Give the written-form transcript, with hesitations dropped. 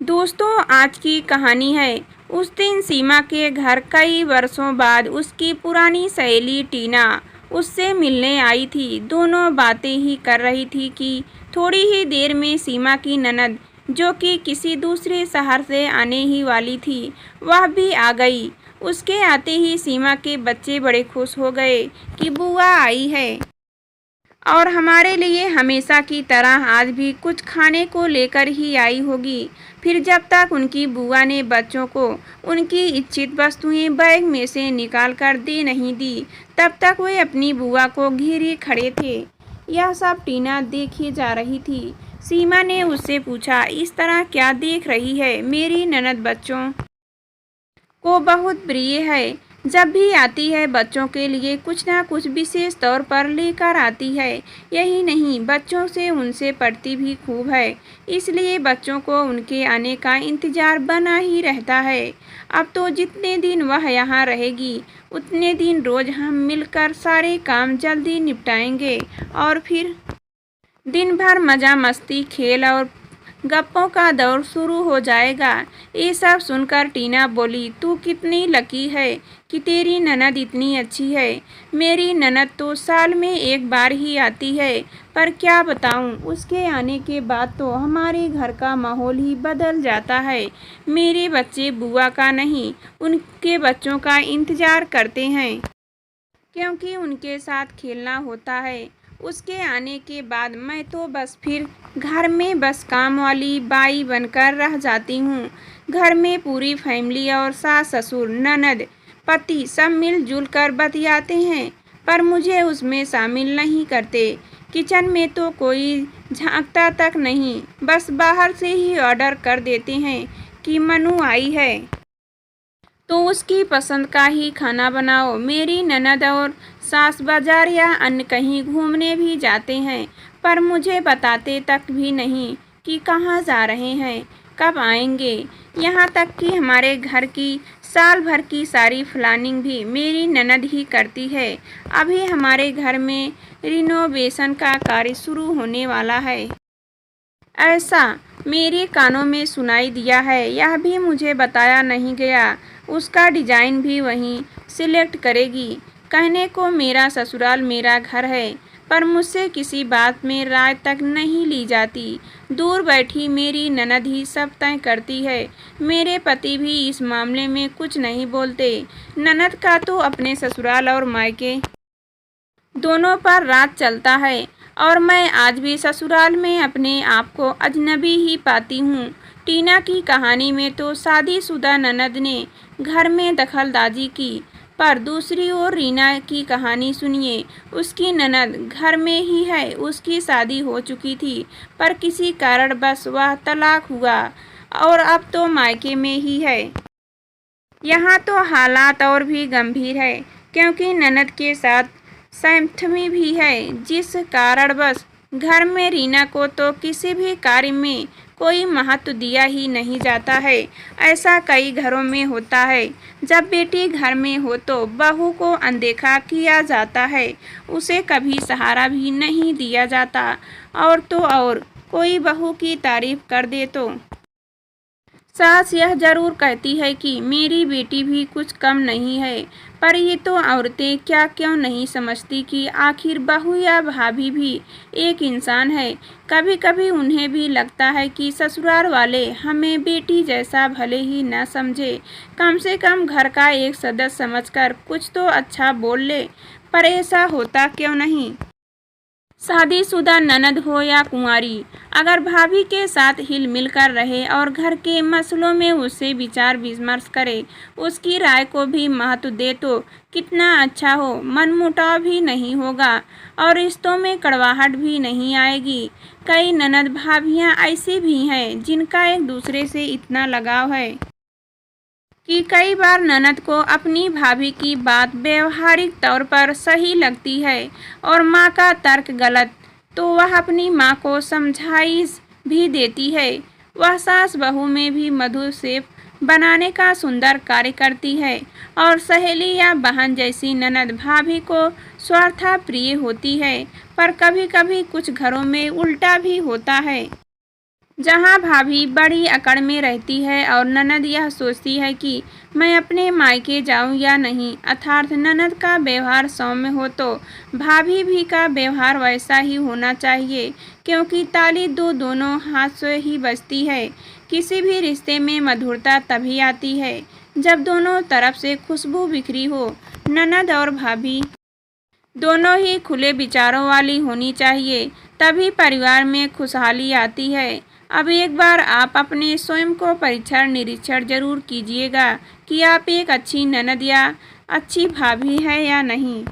दोस्तों, आज की कहानी है। उस दिन सीमा के घर कई वर्षों बाद उसकी पुरानी सहेली टीना उससे मिलने आई थी। दोनों बातें ही कर रही थी कि थोड़ी ही देर में सीमा की ननद, जो कि किसी दूसरे शहर से आने ही वाली थी, वह भी आ गई। उसके आते ही सीमा के बच्चे बड़े खुश हो गए कि बुआ आई है और हमारे लिए हमेशा की तरह आज भी कुछ खाने को लेकर ही आई होगी। फिर जब तक उनकी बुआ ने बच्चों को उनकी इच्छित वस्तुएं बैग में से निकाल कर दे नहीं दी, तब तक वे अपनी बुआ को घेरे खड़े थे। यह सब टीना देखी जा रही थी। सीमा ने उससे पूछा, इस तरह क्या देख रही है? मेरी ननद बच्चों को बहुत प्रिय है। जब भी आती है बच्चों के लिए कुछ ना कुछ विशेष तौर पर लेकर आती है। यही नहीं, बच्चों से उनसे पढ़ती भी खूब है, इसलिए बच्चों को उनके आने का इंतजार बना ही रहता है। अब तो जितने दिन वह यहाँ रहेगी उतने दिन रोज हम मिलकर सारे काम जल्दी निपटाएंगे और फिर दिन भर मज़ा मस्ती खेल और गप्पों का दौर शुरू हो जाएगा। ये सब सुनकर टीना बोली, तू कितनी लकी है कि तेरी ननद इतनी अच्छी है। मेरी ननद तो साल में एक बार ही आती है, पर क्या बताऊं, उसके आने के बाद तो हमारे घर का माहौल ही बदल जाता है। मेरे बच्चे बुआ का नहीं, उनके बच्चों का इंतजार करते हैं, क्योंकि उनके साथ खेलना होता है। उसके आने के बाद मैं तो बस फिर घर में बस काम वाली बाई बनकर रह जाती हूँ। घर में पूरी फैमिली और सास ससुर ननद पति सब मिलजुल कर बतियाते हैं, पर मुझे उसमें शामिल नहीं करते। किचन में तो कोई झांकता तक नहीं, बस बाहर से ही ऑर्डर कर देते हैं कि मनु आई है तो उसकी पसंद का ही खाना बनाओ। मेरी ननद और सास बाजार या अन्य कहीं घूमने भी जाते हैं, पर मुझे बताते तक भी नहीं कि कहाँ जा रहे हैं, कब आएंगे। यहाँ तक कि हमारे घर की साल भर की सारी प्लानिंग भी मेरी ननद ही करती है। अभी हमारे घर में रिनोवेशन का कार्य शुरू होने वाला है, ऐसा मेरे कानों में सुनाई दिया है। यह भी मुझे बताया नहीं गया। उसका डिजाइन भी वहीं सिलेक्ट करेगी। कहने को मेरा ससुराल मेरा घर है, पर मुझसे किसी बात में राय तक नहीं ली जाती। दूर बैठी मेरी ननद ही सब तय करती है। मेरे पति भी इस मामले में कुछ नहीं बोलते। ननद का तो अपने ससुराल और मायके दोनों पर राज चलता है, और मैं आज भी ससुराल में अपने आप को अजनबी ही पाती हूँ। टीना की कहानी में तो शादीशुदा ननद ने घर में दखलंदाजी की, पर दूसरी ओर रीना की कहानी सुनिए। उसकी ननद घर में ही है, उसकी शादी हो चुकी थी, पर किसी कारणवश वह तलाक हुआ और अब तो मायके में ही है। यहाँ तो हालात और भी गंभीर है, क्योंकि ननद के साथ सैमथमी भी है, जिस कारणवश घर में रीना को तो किसी भी कार्य में कोई महत्व दिया ही नहीं जाता है। ऐसा कई घरों में होता है। जब बेटी घर में हो तो बहू को अनदेखा किया जाता है, उसे कभी सहारा भी नहीं दिया जाता। और तो और कोई बहू की तारीफ कर दे तो सास यह जरूर कहती है कि मेरी बेटी भी कुछ कम नहीं है। पर ये तो औरतें क्या क्यों नहीं समझती कि आखिर बहू या भाभी भी एक इंसान है। कभी कभी उन्हें भी लगता है कि ससुराल वाले हमें बेटी जैसा भले ही न समझे, कम से कम घर का एक सदस्य समझकर कुछ तो अच्छा बोल ले। पर ऐसा होता क्यों नहीं? शादीशुदा ननद हो या कुंवारी, अगर भाभी के साथ हिल मिल कर रहे और घर के मसलों में उससे विचार विमर्श करे, उसकी राय को भी महत्व दे तो कितना अच्छा हो। मनमुटाव भी नहीं होगा और रिश्तों में कड़वाहट भी नहीं आएगी। कई ननद भाभियां ऐसी भी हैं जिनका एक दूसरे से इतना लगाव है कि कई बार ननद को अपनी भाभी की बात व्यवहारिक तौर पर सही लगती है और माँ का तर्क गलत, तो वह अपनी माँ को समझाइश भी देती है। वह सास बहू में भी मधुर सेप बनाने का सुंदर कार्य करती है और सहेली या बहन जैसी ननद भाभी को स्वार्था प्रिय होती है। पर कभी कभी कुछ घरों में उल्टा भी होता है। जहाँ भाभी बड़ी अकड़ में रहती है और ननद यह सोचती है कि मैं अपने मायके जाऊं या नहीं, अर्थात ननद का व्यवहार सौम्य हो तो भाभी भी का व्यवहार वैसा ही होना चाहिए, क्योंकि ताली दोनों हाथ से ही बजती है। किसी भी रिश्ते में मधुरता तभी आती है जब दोनों तरफ से खुशबू बिखरी हो। ननद और भाभी दोनों ही खुले विचारों वाली होनी चाहिए, तभी परिवार में खुशहाली आती है। अब एक बार आप अपने स्वयं को परीक्षण निरीक्षण जरूर कीजिएगा कि आप एक अच्छी ननद या अच्छी भाभी है या नहीं।